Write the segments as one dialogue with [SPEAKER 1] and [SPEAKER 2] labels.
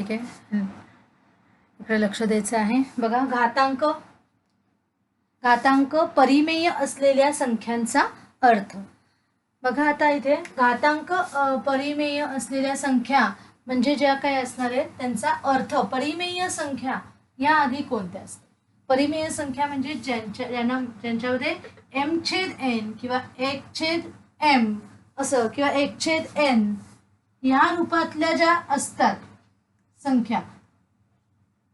[SPEAKER 1] ठीक आहे, इकडे लक्ष द्यायचं आहे. बघा, घातांक परिमेय असलेल्या संख्यांचा अर्थ. बघा आता इथे घातांक परिमेय असलेल्या संख्या म्हणजे ज्या काही असणार आहेत त्यांचा अर्थ. परिमेय संख्या या आधी कोणत्या असतात? परिमेय संख्या म्हणजे ज्यांच्यामध्ये m/n किंवा 1/m असं किंवा 1/n या रूपातल्या ज्या असतात संख्या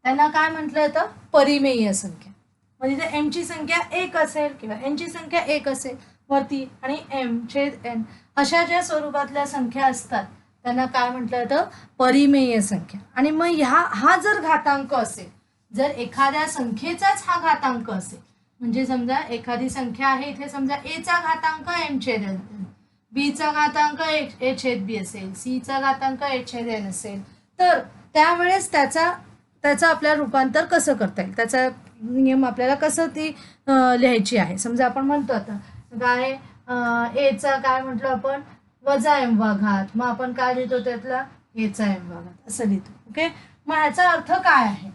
[SPEAKER 1] त्यांना काय म्हटलं जातं? परिमेय संख्या. म्हणजे जर m ची संख्या 1 असेल किंवा n ची संख्या 1 असेल वरती आणि m/n अशा ज्या स्वरूपातल्या संख्या असतात त्यांना काय म्हटलं जातं? परिमेय संख्या. आणि मग हा जर घातांक असेल, जर एखाद्या संख्येचाच हा घातांक असेल, म्हणजे समजा एखादी संख्या आहे, इथे समजा a चा घातांक m/n, b चा घातांक a/b असेल, c चा घातांक a/n असेल, तर त्यावेळेस त्याचं आपल्याला रूपांतर कसं करता येईल, त्याचा नियम आपल्याला कसं ती लिहायची आहे. समजा आपण म्हणतो आता काय a चा काय म्हटलं आपण? -m/घात. मग आपण काय लिहितो त्यातला? a चा m/घात असं लिहितो. ओके, मग ह्याचा अर्थ काय आहे?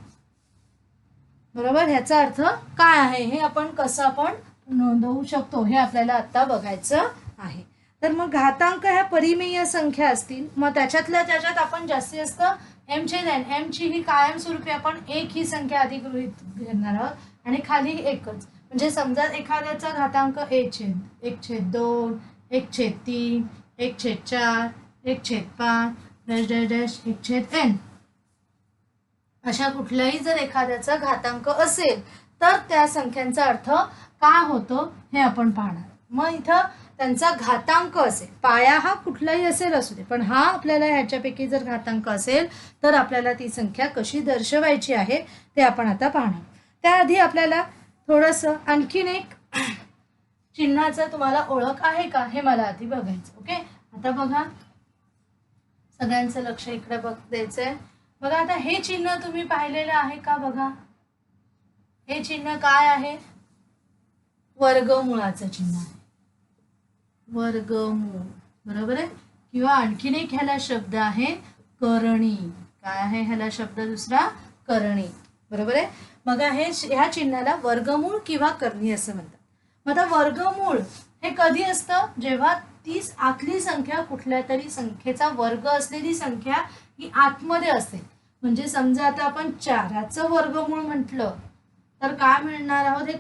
[SPEAKER 1] बरोबर, ह्याचा अर्थ काय आहे हे आपण कसं आपण नोंदवू शकतो हे आपल्याला आता बघायचं आहे. तर मग घातांक ह्या परिमेय संख्या असतील, मग त्याच्यात आपण जास्तीत जास्त m/n, m ची ही कायमस्वरूपी आपण 1 ही संख्या आधी गृहीत धरणार आहोत आणि खाली एकच. म्हणजे समजा एखाद्याचा घातांक 1/2, 1/3, 1/3, 1/4, 1/5, -1/n अशा कुठल्याही जर एखाद्याचा घातांक असेल तर त्या संख्यांचा अर्थ काय होतो हे आपण पाहणार. मग इथं त्यांचा घातांक असेल, पाया हा कुठलाही असेल असू दे, पण हा आपल्याला ह्याच्यापैकी जर घातांक असेल तर आपल्याला ती संख्या कशी दर्शवायची आहे ते आपण आता पाहणार. त्याआधी आपल्याला थोडंसं आणखीन एक चिन्हाचं तुम्हाला ओळख आहे का हे मला आधी बघायचं. ओके, आता बघा सगळ्यांचं लक्ष इकडे द्यायचंय. बघा आता हे चिन्ह तुम्ही पाहिलेलं आहे का? बघा हे चिन्ह काय आहे? वर्गमुळाचं चिन्ह आहे. वर्गमूळ, बरोबर आहे. किंवा आणखीन एक ह्याला शब्द आहे करणी. काय आहे ह्याला शब्द दुसरा? करणी, बरोबर आहे. मग ह्या चिन्हाला वर्गमूळ किंवा करणी असं म्हणतात. मग आता वर्गमूळ हे कधी असतं? जेव्हा ती आतली संख्या कुठल्या तरी संख्येचा वर्ग असलेली संख्या ही आतमध्ये असते. म्हणजे समजा आता आपण 4चं वर्गमूळ म्हटलं तर काय मिळणार आहोत? हे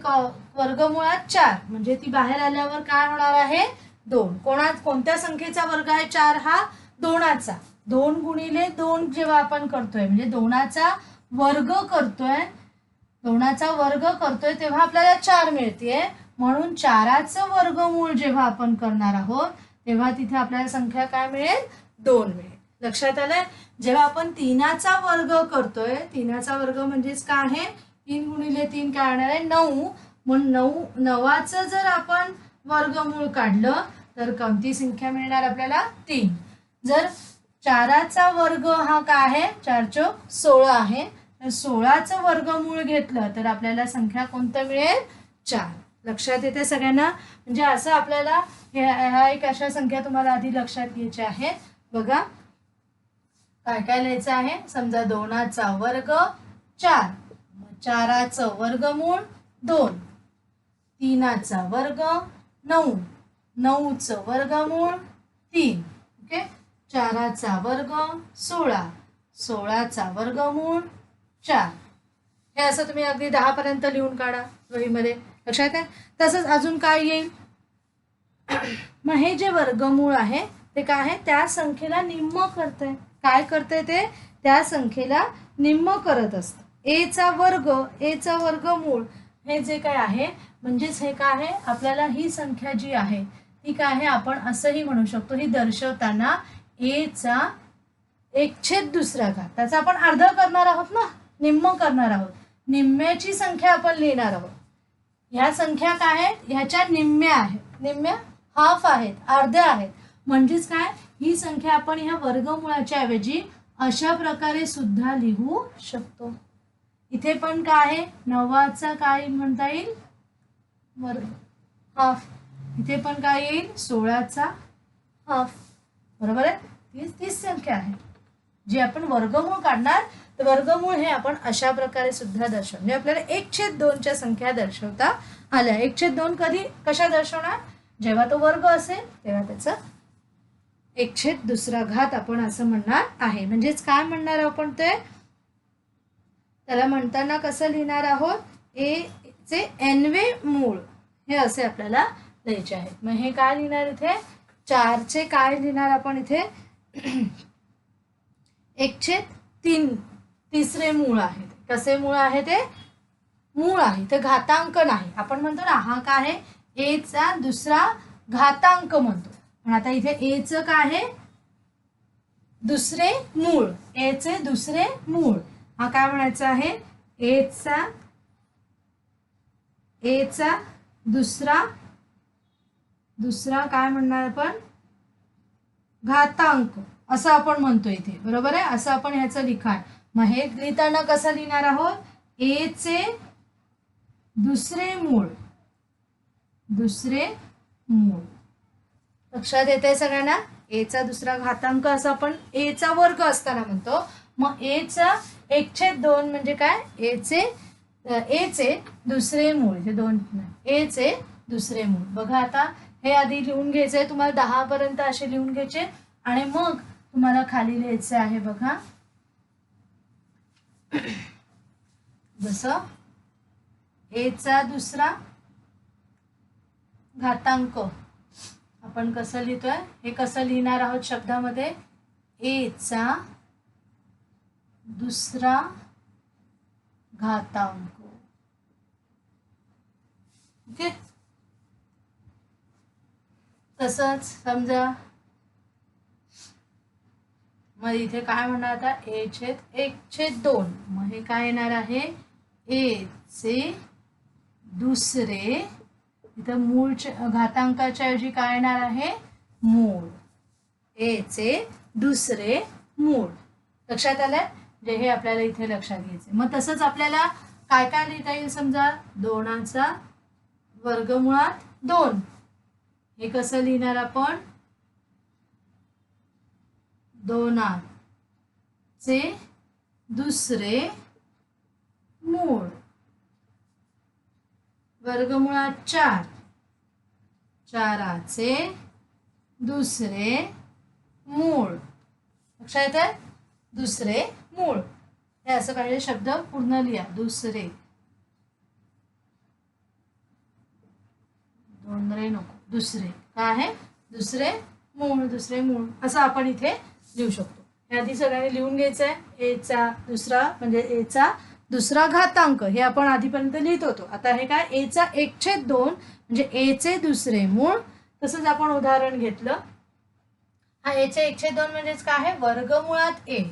[SPEAKER 1] वर्गमुळात 4 म्हणजे ती बाहेर आल्यावर काय होणार आहे? 2. कोणत्या संख्येचा वर्ग आहे 4? हा 2चा. 2 गुणिले 2 जेव्हा आपण करतोय म्हणजे 2चा वर्ग करतोय तेव्हा आपल्याला 4 मिळते. म्हणून 4चं वर्गमूळ जेव्हा आपण करणार आहोत तेव्हा तिथे आपल्याला संख्या काय मिळेल? 2 मिळेल. लक्षात आलंय? जेव्हा आपण 3चा वर्ग करतोय, 3चा वर्ग म्हणजेच काय आहे? 3 गुणिले 3 काय होणार आहे? 9. मग 9चं जर आपण वर्गमूळ काढलं तर कोणती संख्या मिळणार आपल्याला? 3. जर 4चा वर्ग हा काय आहे? 4 चौक 16 आहे. तर 16चं वर्गमूळ घेतलं तर आपल्याला संख्या कोणतं मिळेल? 4. लक्षात येते सगळ्यांना? म्हणजे असं आपल्याला ह्या एक अशा संख्या तुम्हाला आधी लक्षात घ्यायच्या आहेत. बघा काय काय लिहायचं आहे? समजा 2चा वर्ग 4, 4चं वर्गमूळ 2, 3चा वर्ग 9, 9चं वर्गमूळ 3. ओके, 4चा वर्ग 16, 16चा वर्गमूळ 4. हे असं तुम्ही अगदी 10 पर्यंत लिहून काढा वहीमध्ये. लक्षात आहे? तसंच अजून काय येईल? मग हे जे वर्गमूळ आहे ते काय आहे? त्या संख्येला निम्म करतंय. काय करतंय ते? त्या संख्येला निम्म करत असतं. एचा वर्गमूळ हे जे काय आहे म्हणजेच हे काय आहे? आपल्याला ही संख्या जी आहे ती काय आहे? आपण असंही म्हणू शकतो, ही दर्शवताना एचा 1/2 त्याचा आपण अर्ध करणार आहोत ना, निम्म करणार आहोत. निम्म्याची संख्या आपण लिहिणार आहोत. ह्या संख्या काय आहेत? ह्याच्या निम्म्या आहेत. निम्म्या हाफ आहेत, अर्ध्या आहेत. म्हणजेच काय? ही संख्या आपण ह्या वर्गमुळाच्या ऐवजी अशा प्रकारे सुद्धा लिहू शकतो. इथे पण काय आहे? 9चा काय म्हणता येईल? वर्ग, हाफ. इथे पण काय येईल? 16चा हाफ. बरोबर आहे? तीच संख्या आहे. जे आपण वर्गमूळ काढणार तर वर्गमूळ हे आपण अशा प्रकारे सुद्धा दर्शवू. म्हणजे आपल्याला 1/2च्या संख्या दर्शवता आल्या. 1/2 कधी कशा दर्शवणार? जेव्हा तो वर्ग असेल तेव्हा त्याचं 1/2 आपण असं म्हणणार आहे. म्हणजेच काय म्हणणार आपण ते त्याला म्हणताना कसं लिहिणार आहोत? ए चे nवे मूळ हे असे आपल्याला लिहायचे आहेत. मग हे काय लिहिणार इथे? 4चे काय लिहिणार आपण इथे? 1/3 तिसरे मूळ आहे. कसे मूळ आहे ते? मूळ आहे ते घातांक नाही. आपण म्हणतो ना हा काय आहे? ए चा दुसरा घातांक म्हणतो. पण आता इथे ए चं काय आहे? दुसरे मूळ. ए चे दुसरे मूळ हा काय म्हणायचा आहे? ए चा दुसरा काय म्हणणार आपण? घातांक असं आपण म्हणतो इथे. बरोबर आहे? असं आपण ह्याचं लिखाण. मग हे लिहिताना कसं लिहिणार आहोत? ए चे दुसरे मूळ. लक्षात येते सगळ्यांना? ए चा दुसरा घातांक असं आपण ए चा वर्ग असताना म्हणतो. मग ए चा 1/2 म्हणजे काय? ए चे दुसरे मूळ. हे दोन ए चे दुसरे मूळ. बघा आता हे आधी लिहून घ्यायचंय तुम्हाला. 10 पर्यंत असे लिहून घ्यायचे आणि मग तुम्हाला खाली लिहायचं आहे. बघा जसं ए चा दुसरा घातांक आपण कसं लिहितोय? हे कसं लिहिणार आहोत शब्दामध्ये? ए चा दुसरा घातांक. ओके. तसंच समजा मग इथे काय म्हणणार आता? ए छेद 1/2. मग हे काय येणार आहे? ए चे दुसरे. इथं मूळ घातांकाच्या ऐवजी काय येणार आहे? मूळ. ए चे दुसरे मूळ. लक्षात आलं? जे हे आपल्याला इथे लक्षात घ्यायचं. मग तसंच आपल्याला काय काय लिहिता येईल? समजा 2चा वर्गमुळात 2. हे कसं लिहिणार आपण? 2चे दुसरे मूळ वर्गमुळात 4. 4चे दुसरे मूळ. लक्षात येतं? दुसरे मूळ. हे असं काही शब्द पूर्ण लिहा. दुसरे. 2 रे नको. दुसरे काय आहे? दुसरे मूळ असं आपण इथे लिहू शकतो. हे आधी सगळ्यांनी लिहून घ्यायचं आहे. ए चा दुसरा म्हणजे ए चा दुसरा घातांक हे आपण आधीपर्यंत लिहित होतो. आता हे काय? ए चा 1/2 म्हणजे ए चे दुसरे मूळ. तसंच आपण उदाहरण घेतलं. हा ए चे 1/2 म्हणजेच काय आहे? वर्गमुळात ए.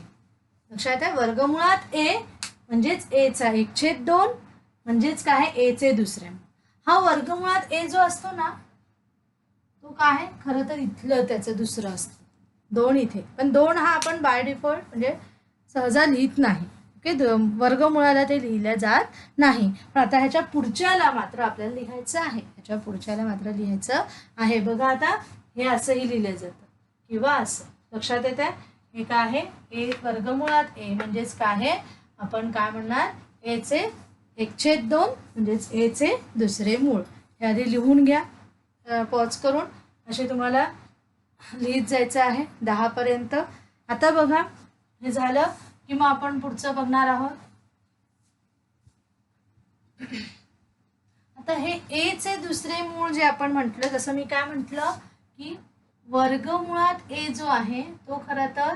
[SPEAKER 1] लक्षात आहे? वर्गमुळात ए म्हणजेच ए चा 1/2 म्हणजेच काय आहे? ए चे दुसरे मूळ. हा वर्गमुळात ए जो असतो ना तो काय आहे? खरं तर इथलं त्याचं दुसरं असतं. 2 इथे. पण 2 हा आपण बाय डिफॉल्ट म्हणजे सहजा लिहित नाही. ओके. वर्गमुळाला ते लिहिल्या जात नाही. पण आता ह्याच्या पुढच्याला मात्र आपल्याला लिहायचं आहे. ह्याच्या पुढच्याला मात्र लिहायचं आहे. बघा आता हे असंही लिहिलं जातं किंवा असं. लक्षात येत आहे? हे काय आहे? ए वर्गमुळात ए म्हणजेच काय आहे? आपण काय म्हणणार? ए चे 1/2 म्हणजेच ए चे दुसरे मूळ. हे आधी लिहून घ्या पॉज करून. असे तुम्हाला लिहित जायचं आहे 10 पर्यंत. आता बघा हे झालं की मग आपण पुढचं बघणार आहोत. आता हे ए चे दुसरे मूळ जे आपण म्हटलं, जसं मी काय म्हटलं की वर्गमुळात ए जो आहे तो खरं तर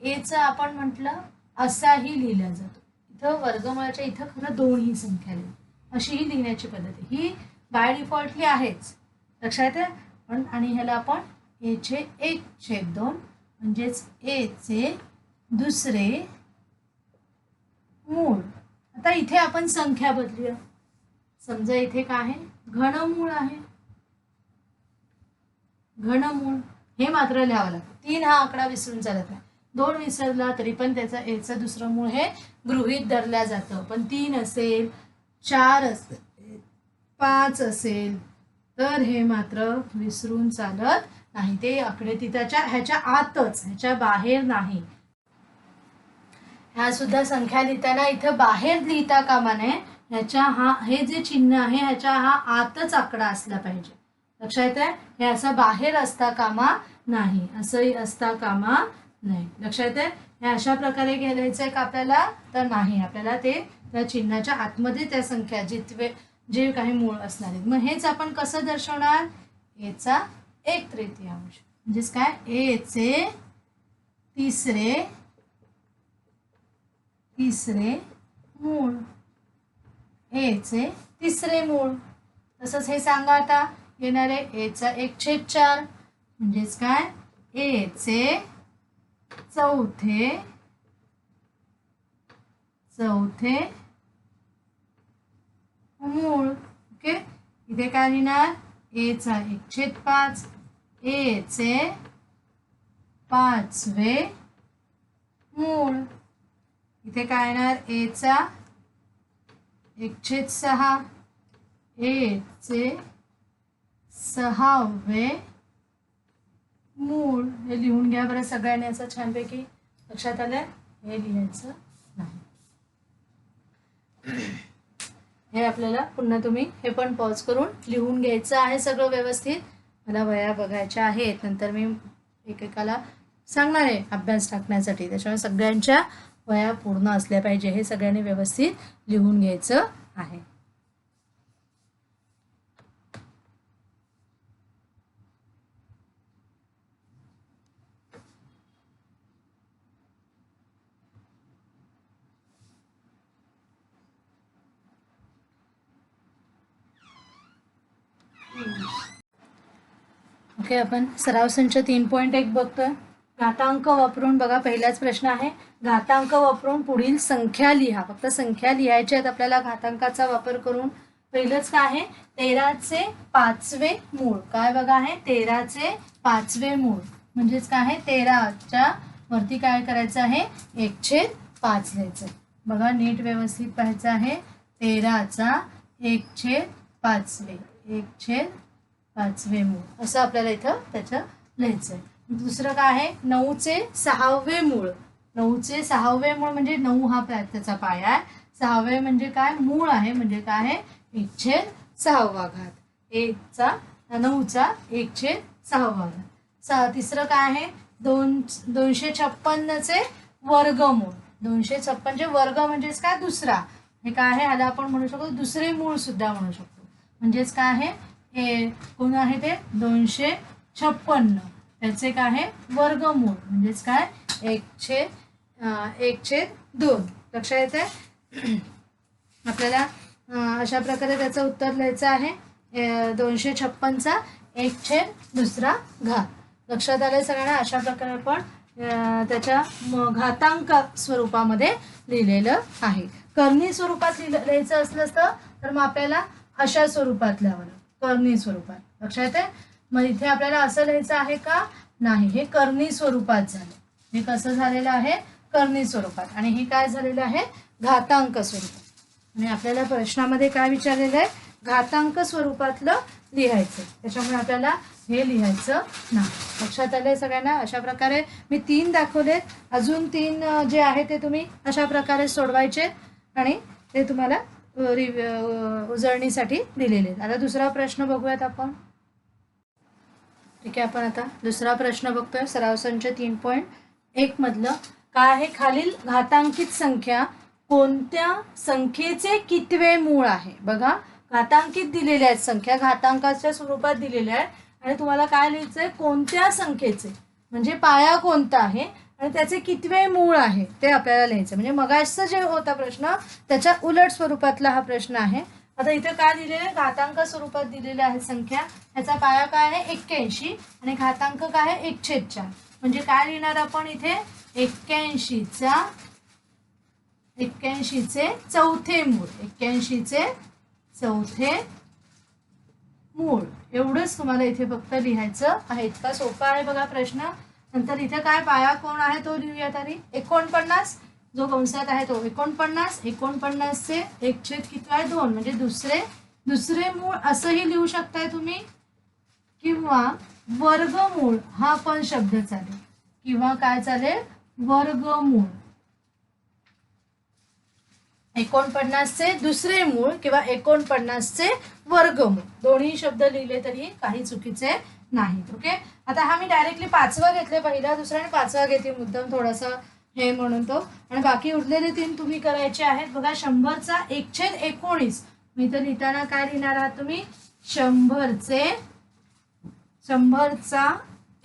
[SPEAKER 1] ए चा आपण म्हटलं असाही लिहिला जातो. इथं वर्गमुळाच्या इथं खरं 2 ही संख्या लिहिली अशीही लिहिण्याची पद्धत आहे. ही बाय डिफॉल्टली आहेच. लक्षात आहे? पण आणि ह्याला आपण ए चे 1/2 म्हणजेच ए चे दुसरे मूळ. आता इथे आपण संख्या बदलूया. समजा इथे काय आहे? घनमूळ आहे. घनमूळ हे मात्र लिहावं लागतं. 3 हा आकडा विसरून चालत नाही. 2 विसरला तरी पण त्याचं एचं दुसरं मूळ हे गृहीत धरल्या जातं. पण 3 असेल, 4 असेल, 5 असेल तर हे मात्र विसरून चालत नाही. ते आकडे ती त्याच्या ह्याच्या आतच, ह्याच्या बाहेर नाही. ह्या सुद्धा संख्या लिहिताना इथं बाहेर लिहिता कामा नये. ह्याच्या हे जे चिन्ह आहे ह्याच्या आतच आकडा असला पाहिजे. लक्षात येतंय? हे असं बाहेर असता कामा नाही, असंही असता कामा नाही. लक्षात येतंय? हे अशा प्रकारे लिहायचंय का आपल्याला? तर नाही, आपल्याला ते त्या चिन्हाच्या आतमध्ये त्या संख्या जे काही मूळ असणार आहेत. मग हेच आपण कसं दर्शवणार? एचा 1/3 म्हणजेच काय? एचे तिसरे मूळ. एचे तिसरे मूळ. तसंच हे सांगा आता येणारे एचा 1/4 म्हणजेच काय? एचे चौथे मूळ. ओके, इथे काय लिहिणार? एचा 1/5 एचे 5वे मूळ. इथे काय येणार? एचा 1/6 एचे 6वे मूळ. हे लिहून घ्या बरं सगळ्यांनी असं छानपैकी. लक्षात आलं? हे लिहायचं नाही. हे आपल्याला पुन्हा तुम्ही हे पण पॉज करून लिहून घ्यायचं आहे सगळं व्यवस्थित. मला वह्या बघायच्या आहेत, नंतर मी एकेकाला सांगणार आहे अभ्यास टाकण्यासाठी. त्याच्यामुळे सगळ्यांच्या वह्या पूर्ण असल्या पाहिजे. हे सगळ्यांनी व्यवस्थित लिहून घ्यायचं आहे. ओके, आपण सराव संच 3.1 बघतोय. घातांक वापरून बघा, पहिलाच प्रश्न आहे. घातांक वापरून पुढील संख्या लिहा. फक्त संख्या लिहायच्या आहेत आपल्याला घातांकाचा वापर करून. पहिलंच काय आहे? 13चे 5वे मूळ. काय बघा आहे? 13चे 5वे मूळ म्हणजेच काय आहे? 13च्या वरती काय करायचं आहे? 1/5 लिहायचं. बघा नीट व्यवस्थित पाहायचं आहे. 13चा 1/5 1/5 मूळ असं आपल्याला इथं त्याचं लिहायचं आहे. दुसरं काय आहे? 9चे 6वे मूळ. 9चे 6वे मूळ म्हणजे 9 हा त्याचा पाया आहे. 6वे म्हणजे काय? मूळ आहे. म्हणजे काय आहे? 1/6. 9चा 1/6. तिसरं काय आहे? 256चे वर्गमूळ. 256चे वर्ग म्हणजेच काय? दुसरा. हे काय आहे? ह्याला आपण म्हणू शकतो दुसरे मूळ सुद्धा म्हणू शकतो. म्हणजेच काय आहे? हे कोण आहे ते? 256. त्याचे काय आहे? वर्गमूळ म्हणजेच काय? 1/2. लक्षात येते? आपल्याला अशा प्रकारे त्याचं उत्तर लिहायचं आहे. 256चा 1/2. लक्षात आलंय सगळ्यांना? अशा प्रकारे आपण त्याच्या घातांक स्वरूपामध्ये लिहिलेलं आहे. कर्णी स्वरूपात लिहायचं असलं तर मग आपल्याला अशा स्वरूपात लिहावं, कर्णी स्वरूपात. लक्षात येते? मग इथे आपल्याला असं लिहायचं आहे का? नाही, हे कर्णी स्वरूपात झालं. हे कसं झालेलं आहे? कर्णी स्वरूपात. आणि हे काय झालेलं आहे? घातांक स्वरूपात. आणि आपल्याला प्रश्नामध्ये काय विचारलेलं आहे? घातांक स्वरूपातलं लिहायचं. त्याच्यामुळे आपल्याला हे लिहायचं नाही. लक्षात आलंय सगळ्यांना? अशा प्रकारे मी 3 दाखवलेत. अजून 3 जे आहे ते तुम्ही अशा प्रकारे सोडवायचे आणि ते तुम्हाला उजळणीसाठी दिलेले आहेत. आता दुसरा प्रश्न बघूयात आपण. ठीक आहे, आपण आता दुसरा प्रश्न बघतोय. सराव संच 3.1 मधलं काय आहे? खालील घातांकित संख्या कोणत्या संख्येचे कितवे मूळ आहे? बघा, घातांकित दिलेल्या आहेत संख्या, घातांकाच्या स्वरूपात दिलेल्या आहेत आणि तुम्हाला काय लिहायचंय? कोणत्या संख्येचे, म्हणजे पाया कोणता आहे आणि त्याचे कितवे मूळ आहे ते आपल्याला लिहायचं. म्हणजे मगाशचा जे होता प्रश्न त्याच्या उलट स्वरूपातला हा प्रश्न आहे. आता इथे काय दिलेलं आहे? घातांक स्वरूपात दिलेल्या आहेत संख्या. ह्याचा पाया काय आहे? 81 आणि घातांक काय आहे? 1/4. म्हणजे काय लिहिणार आपण इथे? 81चे चौथे मूळ. 81चे चौथे मूळ एवढंच तुम्हाला इथे फक्त लिहायचं आहे. इतका सोपा आहे बघा प्रश्न. नंतर इथे काय पाया कोण आहे तो लिहूया तरी. 49 जो कंसात आहे तो 49. 49चे 1/2 म्हणजे दुसरे मूळ असंही लिहू शकताय तुम्ही, किंवा वर्गमूळ हा पण शब्द चालेल, किंवा काय चालेल? वर्गमूळ. 49चे दुसरे मूळ किंवा 49चे वर्गमूळ दोन्ही शब्द लिहिले तरी काही चुकीचे नाहीत. ओके. आता हा मी डायरेक्टली 5वा घेतले, पहिला दुसरा आणि 5वा घेते मुद्दाम थोडासा हे म्हणून तो, आणि बाकी उरलेले 3 तुम्ही करायचे आहेत. बघा 100चा 1/19 मी तर लिहिताना काय लिहिणार आहात तुम्ही 100चे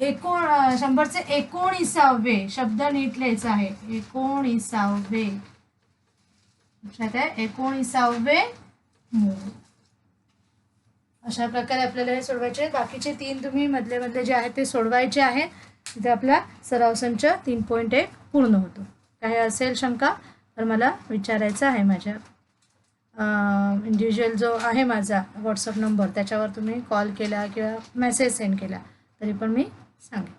[SPEAKER 1] 19वे शब्द नीट लिहायचा आहे. 19वे लक्षात आहे 19वे मूळ. अशा प्रकारे आपल्याला हे सोडवायचे. बाकीचे 3 तुम्ही मधले जे आहेत ते सोडवायचे आहे. तिथे आपला सराव संच 3.1 पूर्ण होतो. काही असेल शंका तर मला विचारायचं आहे. माझ्या इंडिव्हिज्युअल जो आहे माझा व्हॉट्सअप नंबर त्याच्यावर तुम्ही कॉल केला किंवा मेसेज सेंड केला तरी पण मी सांगेन.